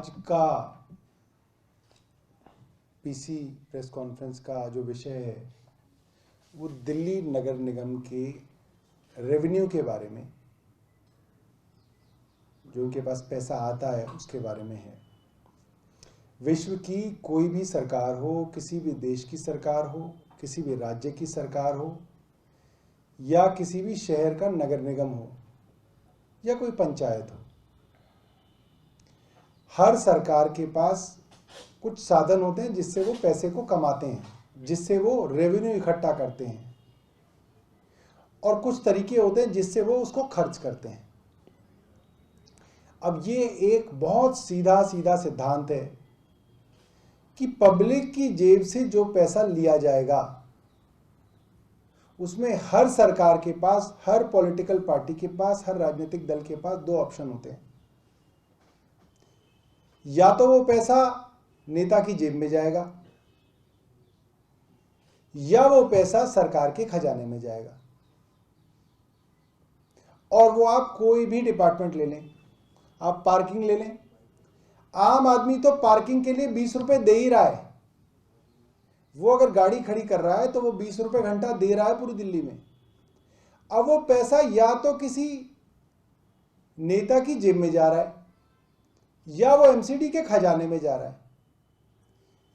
आज का PC press conference का जो विषय है वो दिल्ली नगर निगम के रेवेन्यू के बारे में, जो उनके पास पैसा आता है उसके बारे में है। विश्व की कोई भी सरकार हो, किसी भी देश की सरकार हो, किसी भी राज्य की सरकार हो, या किसी भी शहर का नगर निगम हो या कोई पंचायत हो, हर सरकार के पास कुछ साधन होते हैं जिससे वो पैसे को कमाते हैं, जिससे वो रेवेन्यू इकट्ठा करते हैं, और कुछ तरीके होते हैं जिससे वो उसको खर्च करते हैं। अब ये एक बहुत सीधा सीधा सिद्धांत है कि पब्लिक की जेब से जो पैसा लिया जाएगा उसमें हर सरकार के पास, हर पॉलिटिकल पार्टी के पास, हर राजनीतिक दल के पास दो ऑप्शन होते हैं। या तो वो पैसा नेता की जेब में जाएगा या वो पैसा सरकार के खजाने में जाएगा। और वो आप कोई भी डिपार्टमेंट ले लें, आप पार्किंग ले लें, आम आदमी तो पार्किंग के लिए 20 रुपए दे ही रहा है। वो अगर गाड़ी खड़ी कर रहा है तो वो 20 रुपए घंटा दे रहा है पूरी दिल्ली में। अब वो पैसा या तो किसी नेता की जेब में जा रहा है या वो एमसीडी के खजाने में जा रहा है।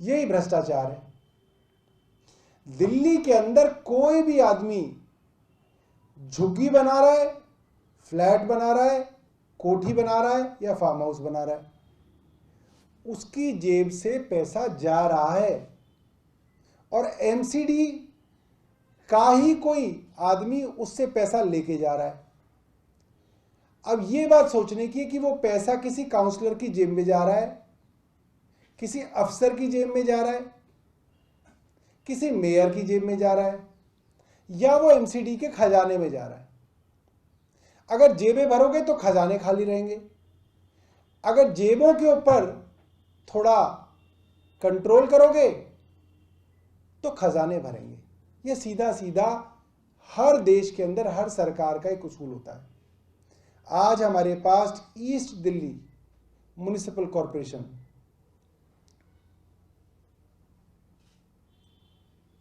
यही भ्रष्टाचार है। दिल्ली के अंदर कोई भी आदमी झुग्गी बना रहा है, फ्लैट बना रहा है, कोठी बना रहा है या फार्म हाउस बना रहा है, उसकी जेब से पैसा जा रहा है। और एमसीडी का ही कोई आदमी उससे पैसा लेके जा रहा है। अब ये बात सोचने की है कि वो पैसा किसी काउंसलर की जेब में जा रहा है, किसी अफसर की जेब में जा रहा है, किसी मेयर की जेब में जा रहा है, या वो एमसीडी के खजाने में जा रहा है। अगर जेबें भरोगे तो खजाने खाली रहेंगे। अगर जेबों के ऊपर थोड़ा कंट्रोल करोगे तो खजाने भरेंगे। ये सीधा सीधा हर देश के अंदर हर सरकार का एक उसूल होता है। आज हमारे पास ईस्ट दिल्ली म्युनिसिपल कॉरपोरेशन,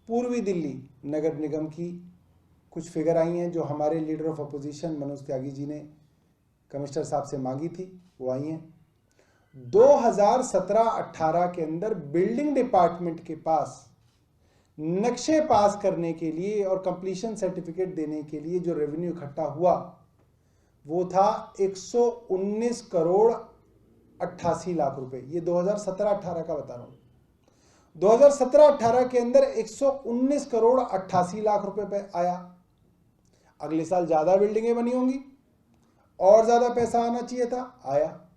पूर्वी दिल्ली नगर निगम की कुछ फिगर आई हैं जो हमारे leader of opposition Manoj Tyagi ji ने कमिश्नर साहब से मांगी थी, वो आई हैं। 2017-18 के अंदर बिल्डिंग डिपार्टमेंट के पास नक्शे पास करने के लिए और कंप्लीशन सर्टिफिकेट देने के लिए जो रेवेन्यू इकट्ठा हुआ वो था 119 करोड़ 88 लाख रुपए। ये 2017-18 का बता रहा हूं। 2017-18 के अंदर 119 करोड़ 88 लाख रुपए पे आया। अगले साल ज्यादा बिल्डिंगें बनी होंगी और ज्यादा पैसा आना चाहिए था, आया।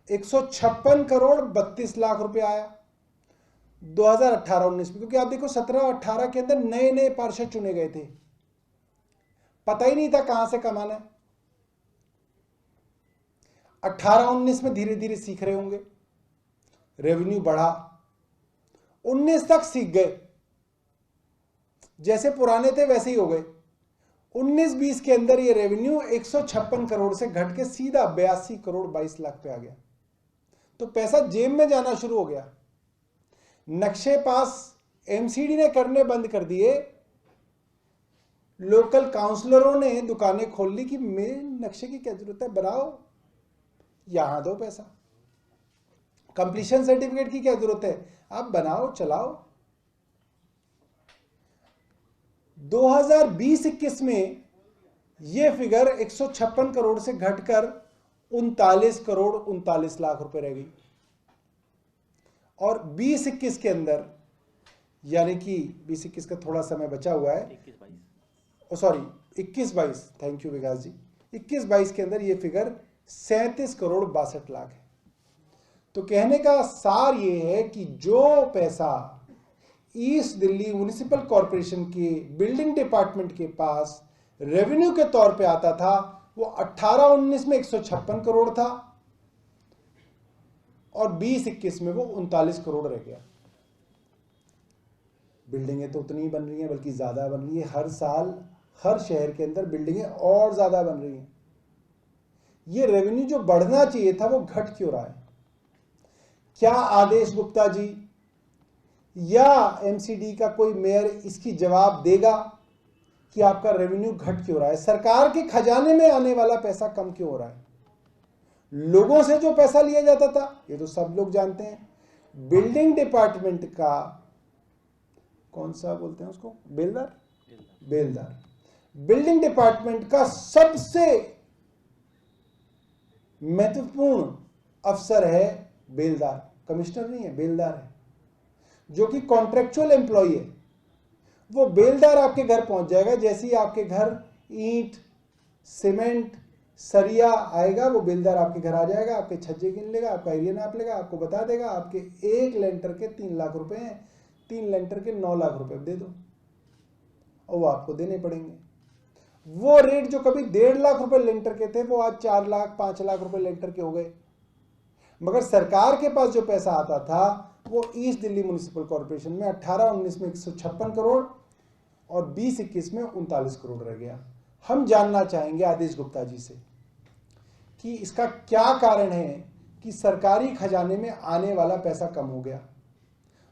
156 करोड़ 32 लाख रुपए आया 2018-19 में। क्योंकि आप देखो 17-18 के अंदर नए नए पार्षद चुने गए थे, पता ही नहीं था कहां से कमाना है। 18-19 में धीरे धीरे सीख रहे होंगे, रेवेन्यू बढ़ा, 19 तक सीख गए, जैसे पुराने थे वैसे ही हो गए। 19-20 के अंदर ये रेवेन्यू 156 करोड़ से घट के सीधा 82 करोड़ 22 लाख पे आ गया। तो पैसा जेब में जाना शुरू हो गया। नक्शे पास एमसीडी ने करने बंद कर दिए, लोकल काउंसलरों ने दुकानें खोल ली कि मेरे नक्शे की क्या जरूरत है, बनाओ, यहां दो पैसा। कंप्लीशन सर्टिफिकेट की क्या जरूरत है, आप बनाओ, चलाओ। 2020-21 में यह फिगर 156 करोड़ से घटकर 39 करोड़ 39 लाख रुपए रह गई। और 20-21 के अंदर, यानी कि 20-21 का थोड़ा समय बचा हुआ है, 21-22, थैंक यू विकास जी, 21-22 के अंदर यह फिगर 37 करोड़ 62 लाख है। तो कहने का सार यह है कि जो पैसा ईस्ट दिल्ली म्युनिसिपल कॉरपोरेशन के बिल्डिंग डिपार्टमेंट के पास रेवेन्यू के तौर पे आता था वो 18-19 में 156 करोड़ था और 20-21 में वो 39 करोड़ रह गया। बिल्डिंगें तो उतनी ही बन रही हैं, बल्कि ज्यादा बन रही है। हर साल हर शहर के अंदर बिल्डिंगें और ज्यादा बन रही हैं। ये रेवेन्यू जो बढ़ना चाहिए था वो घट क्यों रहा है? क्या आदेश गुप्ता जी या एमसीडी का कोई मेयर इसकी जवाब देगा कि आपका रेवेन्यू घट क्यों रहा है? सरकार के खजाने में आने वाला पैसा कम क्यों हो रहा है? लोगों से जो पैसा लिया जाता था ये तो सब लोग जानते हैं। बिल्डिंग डिपार्टमेंट का कौन सा बोलते हैं उसको, बेलदार बिल्डिंग डिपार्टमेंट का सबसे महत्वपूर्ण अफसर है बेलदार, कमिश्नर नहीं है, बेलदार है, जो कि कॉन्ट्रेक्चुअल एम्प्लॉय है। वो बेलदार आपके घर पहुंच जाएगा, जैसे ही आपके घर ईंट सीमेंट सरिया आएगा, वो बेलदार आपके घर आ जाएगा, आपके छज्जे गिन लेगा, आपका एरिया नाप लेगा, आपको बता देगा आपके एक लेंटर के 3 लाख रुपए हैं, 3 लेंटर के 9 लाख रुपए दे दो, और वो आपको देने पड़ेंगे। वो रेट जो कभी 1.5 लाख रुपए लेंटर के थे वो आज 4 लाख 5 लाख रुपए लेंटर के हो गए। मगर सरकार के पास जो पैसा आता था वो ईस्ट दिल्ली म्युनिसिपल कॉर्पोरेशन में 18-19 में 156 करोड़ और 20-21 में 39 करोड़ रह गया। हम जानना चाहेंगे आदेश गुप्ता जी से कि इसका क्या कारण है कि सरकारी खजाने में आने वाला पैसा कम हो गया।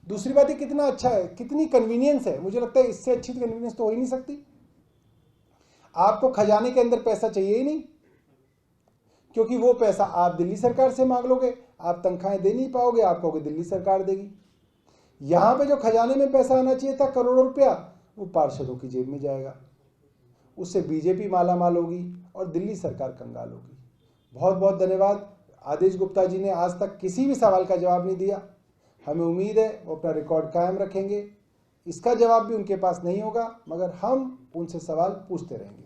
दूसरी बात, ये कितना अच्छा है, कितनी कन्वीनियंस है। मुझे लगता है इससे अच्छी कन्वीनियंस तो हो ही नहीं सकती। आपको खजाने के अंदर पैसा चाहिए ही नहीं, क्योंकि वो पैसा आप दिल्ली सरकार से मांग लोगे, आप तनख्वाहें दे नहीं पाओगे, आप कहोगे दिल्ली सरकार देगी। यहां पे जो खजाने में पैसा आना चाहिए था करोड़ों रुपया, वो पार्षदों की जेब में जाएगा, उससे बीजेपी मालामाल होगी और दिल्ली सरकार कंगाल होगी। बहुत बहुत धन्यवाद। आदेश गुप्ता जी ने आज तक किसी भी सवाल का जवाब नहीं दिया। हमें उम्मीद है वो अपना रिकॉर्ड कायम रखेंगे। इसका जवाब भी उनके पास नहीं होगा, मगर हम उनसे सवाल पूछते रहेंगे।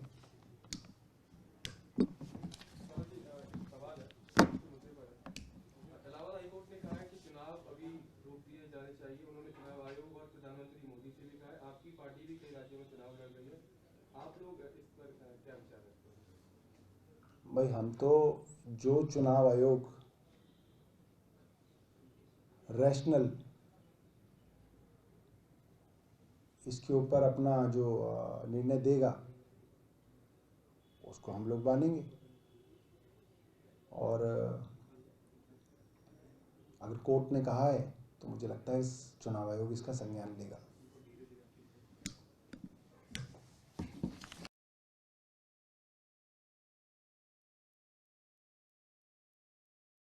भाई, हम तो जो चुनाव आयोग रैशनल इसके ऊपर अपना जो निर्णय देगा उसको हम लोग मानेंगे, और अगर कोर्ट ने कहा है तो मुझे लगता है इस चुनाव आयोग इसका संज्ञान लेगा।